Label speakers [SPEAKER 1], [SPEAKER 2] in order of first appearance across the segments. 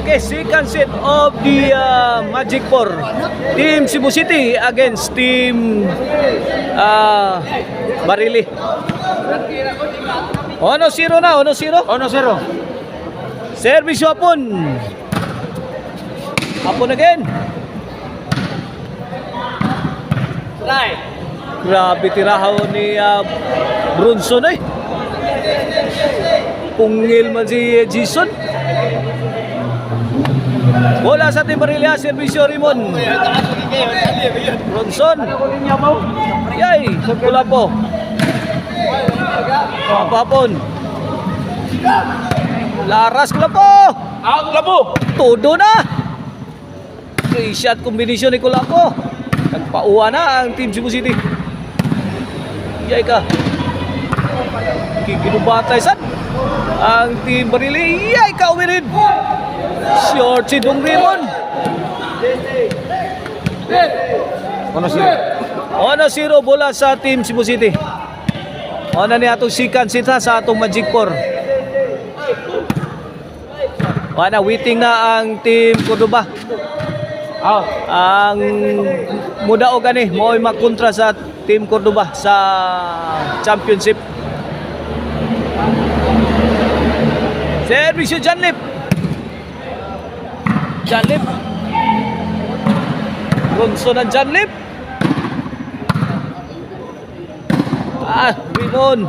[SPEAKER 1] Okay, second set of the Magic 4. Team Cebu City against Team Barili. 1-0 na, 1-0.
[SPEAKER 2] 1-0.
[SPEAKER 1] Service Hapon. Hapon again. Grabe tirahaw ni Bronson eh. Pungil man si Jason. Bola sa Team Barili, Servisyo Rimon. Bronson. Yay, bola po. Hapon. Laras Kulapo.
[SPEAKER 2] Kulapo.
[SPEAKER 1] Todo na. 3-shot combination ni Kulapo. Nagpauwa na ang Team Cebu City. Yay ka. Kikinubatay sad ang Team Barili. Yay ka, umirid. Short si Dong Raymond. 1-0 bola sa Team Cebu City. Ona ni atong second set sa atong Magic 4. Wana waiting na ang Team Cordoba. Ang muda o gani mo'y makontra sa Team Cordoba sa championship. Servisyo Janlip. Janlip. Bronson ng Janlip. Rimon.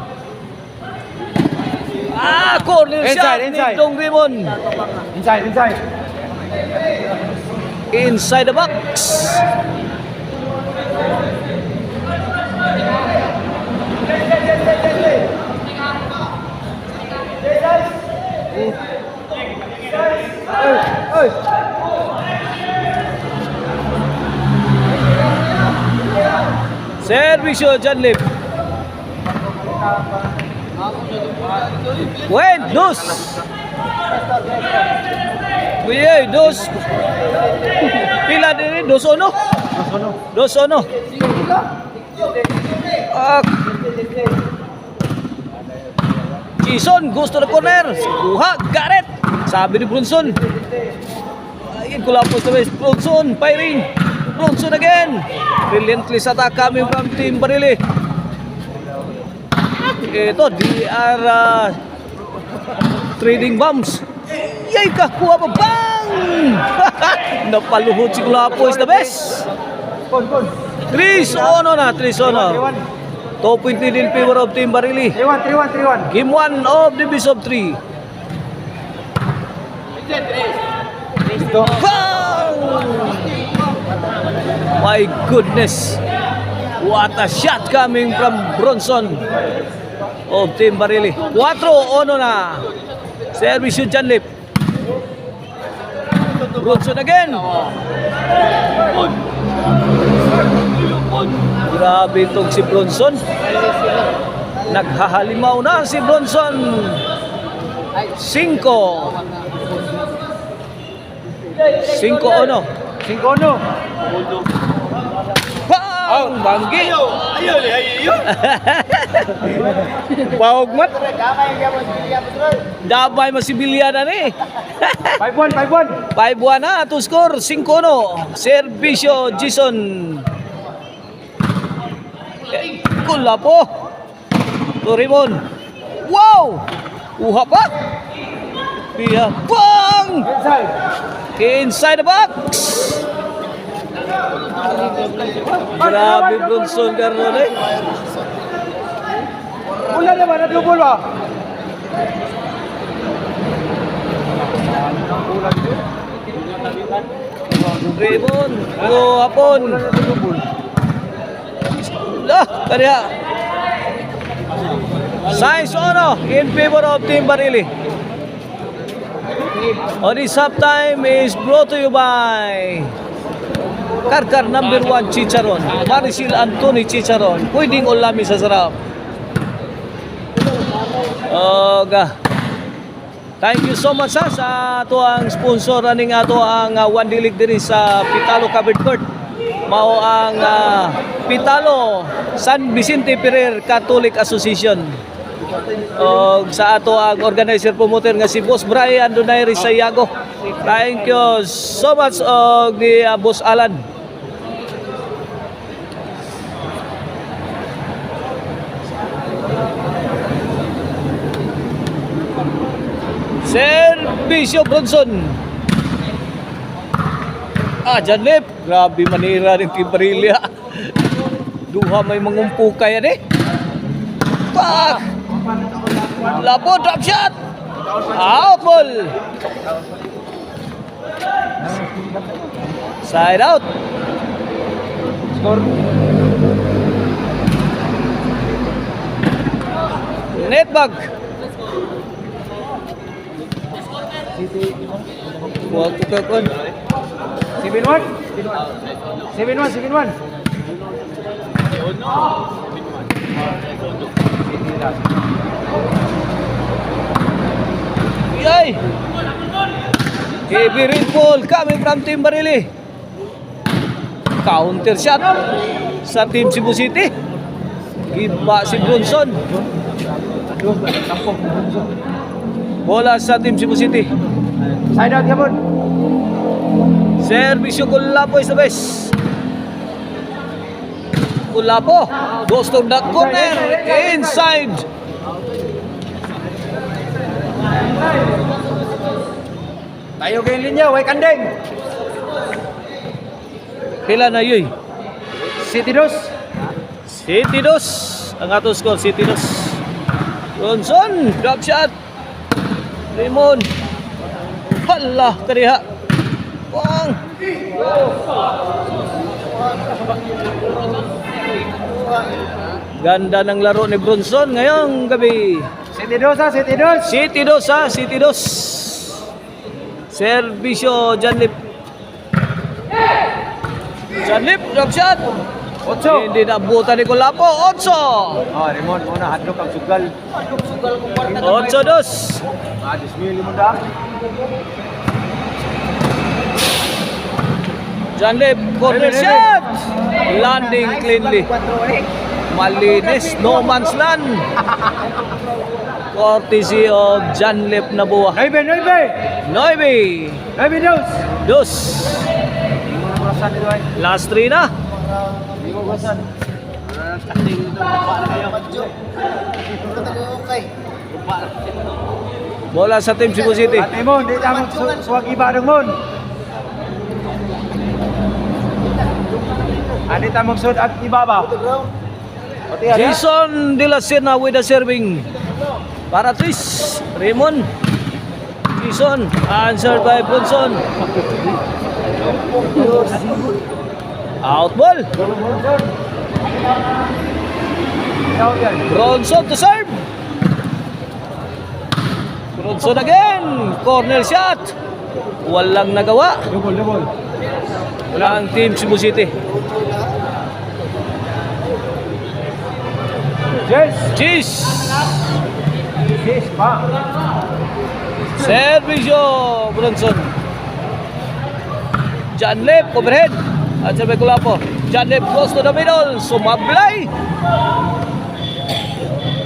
[SPEAKER 1] Corner shot ni Dong Rimon.
[SPEAKER 2] Inside.
[SPEAKER 1] Inside the box. Servisyo Janlip. Wait, dos. Uy, dos. Pila din, 2-1. 2-1. Jason, gusto na corner. Kuha, Garrett. Sabi ni Bronson. Ayun, kulapos na Bronson, firing. Bronson again. Relentless attack coming from Team Barili. Ito, they are trading bombs. Yay ka, kuha pa, bang! Napaluhod si Kulapo is the best. 3-1 na, 3-1. 2 point lead in favor of Team Barili.
[SPEAKER 2] 3-1.
[SPEAKER 1] Game 1 of the best of 3. Bang! My goodness. What a shot coming from Bronson of Team Barili. 4-1 na. Servisyo Janlip. Bronson again. Grabe itong si Bronson. Naghahalimaw na si Bronson. 5-1.
[SPEAKER 2] 5-1.
[SPEAKER 1] Bang! Banggi!
[SPEAKER 2] Ayun.
[SPEAKER 1] Paugmat. Dabay masibilya na ni.
[SPEAKER 2] 5-1.
[SPEAKER 1] 5-1 na to score. 5-1. Servisyo Jason. Kulapo. Rimon. Wow! Uha pa. Pia. Bang! Inside the box. Grabe Bronson karon eh.
[SPEAKER 2] Wala naman na double ba?
[SPEAKER 1] Raymond, hapon. Lah, kaya. Size in favor of Team Barili. On this halftime is brought to you by Karkar number 1 Chicharon, Marisil Anthony Chicharon. Pwedeng ulami sa sarap. Thank you so much sa ato ang sponsor ning ato ang one dilig diri sa Pitalo Covered Court. Mao ang Pitalo San Vicente Ferrer Catholic Association. Og sa ato ang organizer promoter nga si Boss Brian Donaire Sayago. Thank you so much og ni Boss Alan. Servisyo Bronson. Janip. Grabe manira ng Kimberilya. Duha may mangumpo kaya ni. Pak! Lapo, drop shot! Out ball! Side out.
[SPEAKER 2] Score.
[SPEAKER 1] Netbag. Huwag ko kakon.
[SPEAKER 2] 7-1. 7-1, 7-1.
[SPEAKER 1] Yay! Heavy rainfall coming from Team Barili. Counter shot sa Team Cebu City. Giba si Bronson. Bola sa Team Cebu City.
[SPEAKER 2] Side out yapon.
[SPEAKER 1] Servisyo Kulapo is the best. Kulapo goes to the corner inside.
[SPEAKER 2] Tayo kay linya, way kandeng.
[SPEAKER 1] Pila na yoy?
[SPEAKER 2] City dos.
[SPEAKER 1] City dos. Ang ato score, City dos. Bronson, drop shot. Raymond. Hala, kariha. Wang. Ganda ng laro ni Bronson ngayong gabi.
[SPEAKER 2] City dos ha, City dos.
[SPEAKER 1] City dos ha, City dos. Servisyo Janlip. Janlip, drop shot.
[SPEAKER 2] Otso.
[SPEAKER 1] Hindi nabutan ni Kulapo. 8.
[SPEAKER 2] Raymond, una hadlok ang sugal.
[SPEAKER 1] 8-2.
[SPEAKER 2] Dismili mo da.
[SPEAKER 1] Janlip, corner shot. Landing cleanly. Malinis, no man's land. Courtesy of Janlip na buwa. 9
[SPEAKER 2] 9 dos.
[SPEAKER 1] Dos. Last 3 na. Bola sa Team Cebu City.
[SPEAKER 2] Ate mo, di tamang suwag iba ng mon. Adi tamang suwag at iba ba?
[SPEAKER 1] Jason De La Serna with the serving. Para twist. Raymond. Jason. Answered by Bronson. Out ball. Bronson to serve. Bronson again. Corner shot. Walang nagawa.
[SPEAKER 2] Double.
[SPEAKER 1] Wala ang Team Cebu City. Cheese.
[SPEAKER 2] Yes pa.
[SPEAKER 1] Servisyo Bronson. Janlip overhead. At sa Kulapo. Janlip goes to the middle. Sumablay.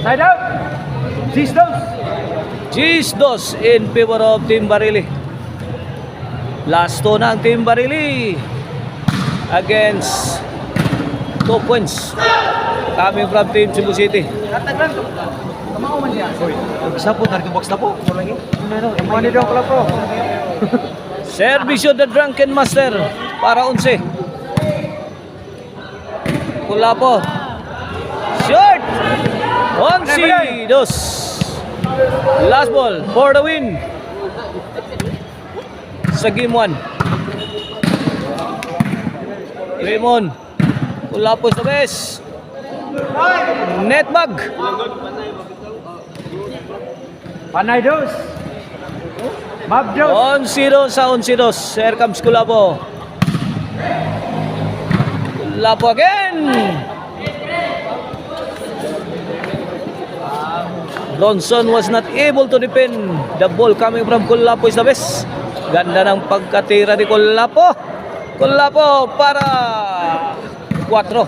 [SPEAKER 2] Side out.
[SPEAKER 1] Cheese dos in favor of Team Barili. Last 2 na ang Team Barili against 2 points coming from Team Cebu City.
[SPEAKER 2] Sapo tarik box na po. Money daw pala pro.
[SPEAKER 1] Servisyo the Drunken Master para 11. Kulapo. Short. 11-2. Last ball for the win. Sa game 1. Raymond. Kulapo sa best. Netbag.
[SPEAKER 2] Panay dos. Mab dos.
[SPEAKER 1] 11-2 sa 11-2. Here comes Kulapo. Kulapo again. Bronson was not able to defend. The ball coming from Kulapo is the best. Ganda ng pagkatira ni Kulapo. Kulapo para 4.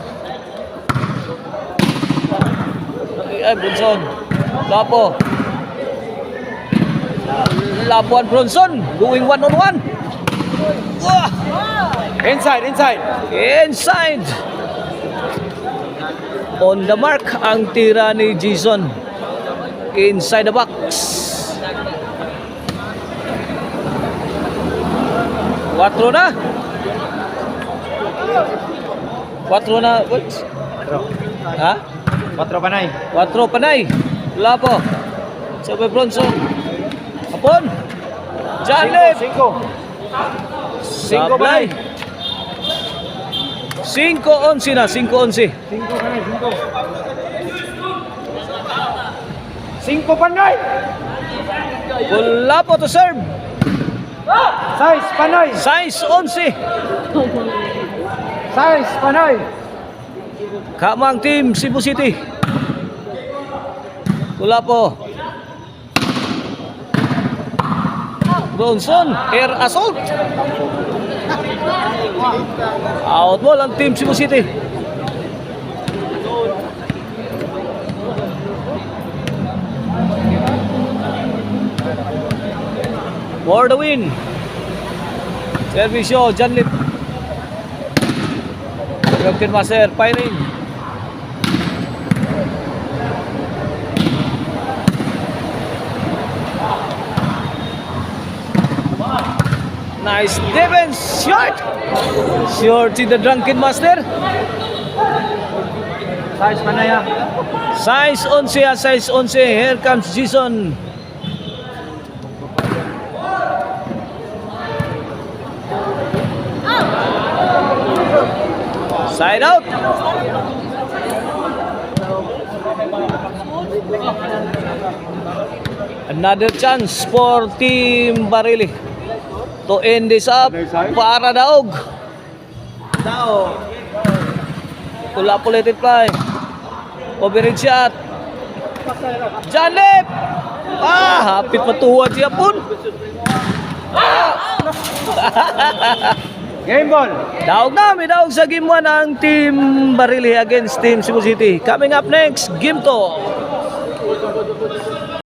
[SPEAKER 1] Ay, Bronson. Lapo. Labuan Bronson. Going one-on-one. Wah!
[SPEAKER 2] Inside.
[SPEAKER 1] Inside. On the mark ang tira ni Jason. Inside the box. 4 na. 4 na. What? Ha?
[SPEAKER 2] 4 panay.
[SPEAKER 1] 4 panay. Lapo. Sabi Bronson. Hapon. Janlip.
[SPEAKER 2] 5
[SPEAKER 1] Sablay. 5-11 na. 5-11.
[SPEAKER 2] 5 panay.
[SPEAKER 1] Lapo to serve.
[SPEAKER 2] 6 panay.
[SPEAKER 1] Size 11.
[SPEAKER 2] 6 panay.
[SPEAKER 1] Kamang team Cebu City. Lapo. Bronson, air assault. Out ball ang team Cebu City. For the win. Servisyo, Janlip. Drunken Master, firing. Nice defense, short. Short si the Drunken Master.
[SPEAKER 2] Size panay.
[SPEAKER 1] Size 11, size 11. Here comes Jason. Side out. Another chance for Team Barili to end this up para daog. Tula ulit fly. Overhead shot. Janlip. Hapit matuwad siya pun.
[SPEAKER 2] Game ball.
[SPEAKER 1] Daog na, may daog sa game 1 ang Team Barili against Team Cebu City. Coming up next, game 2.